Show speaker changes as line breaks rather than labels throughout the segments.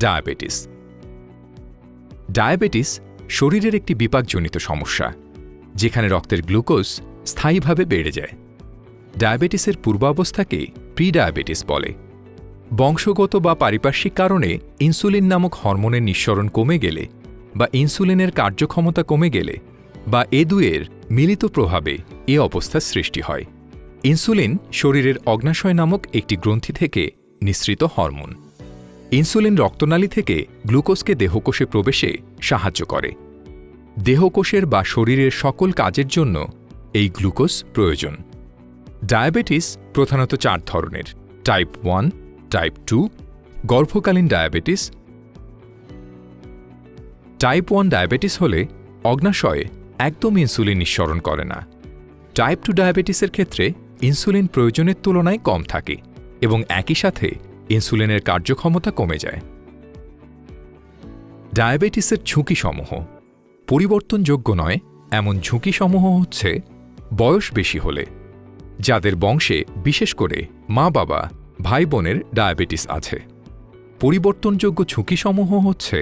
Diabetes. Diabetes শরীরের একটি বিপাকজনিত সমস্যা, যেখানে রক্তের গ্লুকোজ স্থায়ীভাবে বেড়ে যায়। ডায়াবেটিসের পূর্বাবস্থাকে প্রি-ডায়াবেটিস বলে। বংশগত বা পারিপার্শ্বিক কারণে ইনসুলিন নামক হরমোনের নিঃসরণ কমে গেলে বা ইনসুলিনের কার্যক্ষমতা কমে গেলে বা এ দুয়ের মিলিত প্রভাবে এ অবস্থার সৃষ্টি হয়। ইনসুলিন শরীরের অগ্নাশয় নামক একটি গ্রন্থি থেকে নিঃসৃত হরমোন। ইনসুলিন রক্তনালী থেকে গ্লুকোজকে দেহকোষে প্রবেশে সাহায্য করে। দেহকোষের বা শরীরের সকল কাজের জন্য এই গ্লুকোজ প্রয়োজন। ডায়াবেটিস প্রধানত 4 ধরনের: টাইপ 1, টাইপ 2, গর্ভকালীন ডায়াবেটিস। টাইপ 1 ডায়াবেটিস হলে অগ্নাশয়ে একদম ইনসুলিন নিঃসরণ করে না। টাইপ 2 ডায়াবেটিসের ক্ষেত্রে ইনসুলিন প্রয়োজনের তুলনায় কম থাকে এবং একই সাথে ইনসুলিনের কার্যক্ষমতা কমে যায়। ডায়াবেটিসের ঝুঁকিসমূহ। পরিবর্তনযোগ্য নয় এমন ঝুঁকিসমূহ হচ্ছে: বয়স বেশি হলে, যাদের বংশে বিশেষ করে মা-বাবা, ভাই-বোনের ডায়াবেটিস আছে। পরিবর্তনযোগ্য ঝুঁকিসমূহ হচ্ছে: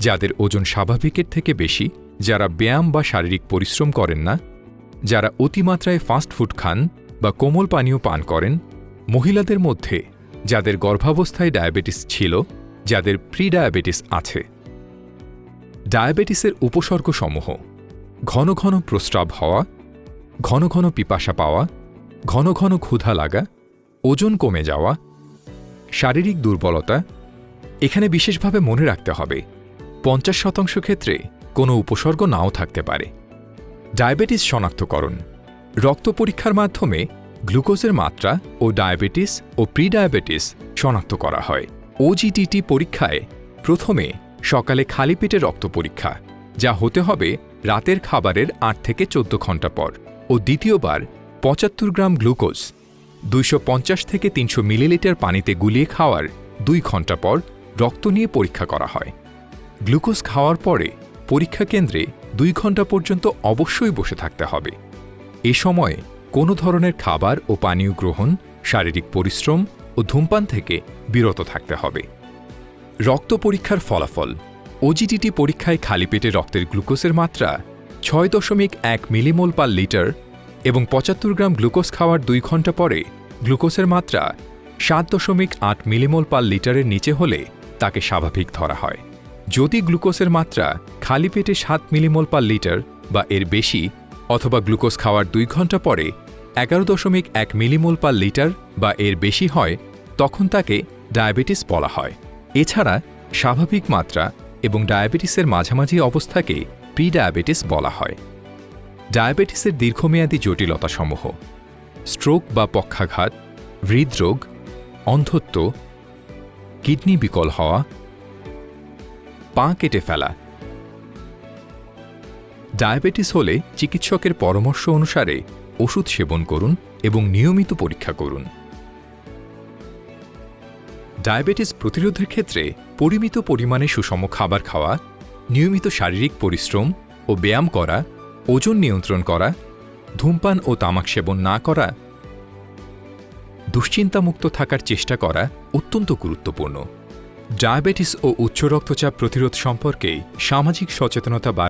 যাদের ওজন স্বাভাবিকের থেকে বেশি, যারা ব্যায়াম বা শারীরিক পরিশ্রম করেন না, যারা অতিমাত্রায় ফাস্ট ফুড খান বা কোমল পানীয় পান করেন, মহিলাদের মধ্যে যাদের গর্ভাবস্থায় ডায়াবেটিস ছিল, যাদের প্রি-ডায়াবেটিস আছে। ডায়াবেটিসের উপসর্গসমূহ: ঘন ঘন প্রস্রাব হওয়া, ঘন ঘন পিপাসা পাওয়া, ঘন ঘন ক্ষুধা লাগা, ওজন কমে যাওয়া, শারীরিক দুর্বলতা। এখানে বিশেষভাবে মনে রাখতে হবে 50% ক্ষেত্রে কোনো উপসর্গ নাও থাকতে পারে। ডায়াবেটিস শনাক্তকরণ: রক্ত পরীক্ষার মাধ্যমে গ্লুকোজের মাত্রা ও ডায়াবেটিস ও প্রি-ডায়াবেটিস শনাক্ত করা হয়। ওজিটিটি পরীক্ষায় প্রথমে সকালে খালি পেটে রক্ত পরীক্ষা, যা হতে হবে রাতের খাবারের 8 থেকে 14 ঘণ্টা পর, ও দ্বিতীয়বার 75 গ্রাম গ্লুকোজ 250 থেকে 300 মিলিলিটার পানিতে গুলিয়ে খাওয়ার 2 ঘণ্টা পর রক্ত নিয়ে পরীক্ষা করা হয়। গ্লুকোজ খাওয়ার পরে পরীক্ষা কেন্দ্রে 2 ঘণ্টা পর্যন্ত অবশ্যই বসে থাকতে হবে। এ সময়ে কোনো ধরনের খাবার ও পানীয় গ্রহণ, শারীরিক পরিশ্রম ও ধূমপান থেকে বিরত থাকতে হবে। রক্ত পরীক্ষার ফলাফল: ওজিটিটি পরীক্ষায় খালি পেটে রক্তের গ্লুকোজের মাত্রা 6.1 মিলিমোল পার লিটার এবং 75 গ্রাম গ্লুকোজ খাওয়ার 2 ঘণ্টা পরে গ্লুকোজের মাত্রা 7.8 মিলিমোল পার লিটারের নিচে হলে তাকে স্বাভাবিক ধরা হয়। যদি গ্লুকোজের মাত্রা খালি পেটে 7 মিলিমোল পার লিটার বা এর বেশি, অথবা গ্লুকোজ খাওয়ার 2 ঘণ্টা পরে 11.1 মিলিমোল পার লিটার বা এর বেশি হয়, তখন তাকে ডায়াবেটিস বলা হয়। এছাড়া স্বাভাবিক মাত্রা এবং ডায়াবেটিসের মাঝামাঝি অবস্থাকে প্রি-ডায়াবেটিস বলা হয়। ডায়াবেটিসের দীর্ঘমেয়াদী জটিলতাসমূহ: স্ট্রোক বা পক্ষাঘাত, হৃদরোগ, অন্ধত্ব, কিডনি বিকল হওয়া, পা কেটে ফেলা। ডায়াবেটিস হলে চিকিৎসকের পরামর্শ অনুসারে ওষুধ সেবন করুন এবং নিয়মিত পরীক্ষা করুন। ডায়াবেটিস প্রতিরোধের ক্ষেত্রে পরিমিত পরিমাণে সুষম খাবার খাওয়া, নিয়মিত শারীরিক পরিশ্রম ও ব্যায়াম করা, ওজন নিয়ন্ত্রণ করা, ধূমপান ও তামাক সেবন না করা, দুশ্চিন্তামুক্ত থাকার চেষ্টা করা অত্যন্ত গুরুত্বপূর্ণ। ডায়াবেটিস ও উচ্চ রক্তচাপ প্রতিরোধ সম্পর্কে সামাজিক সচেতনতা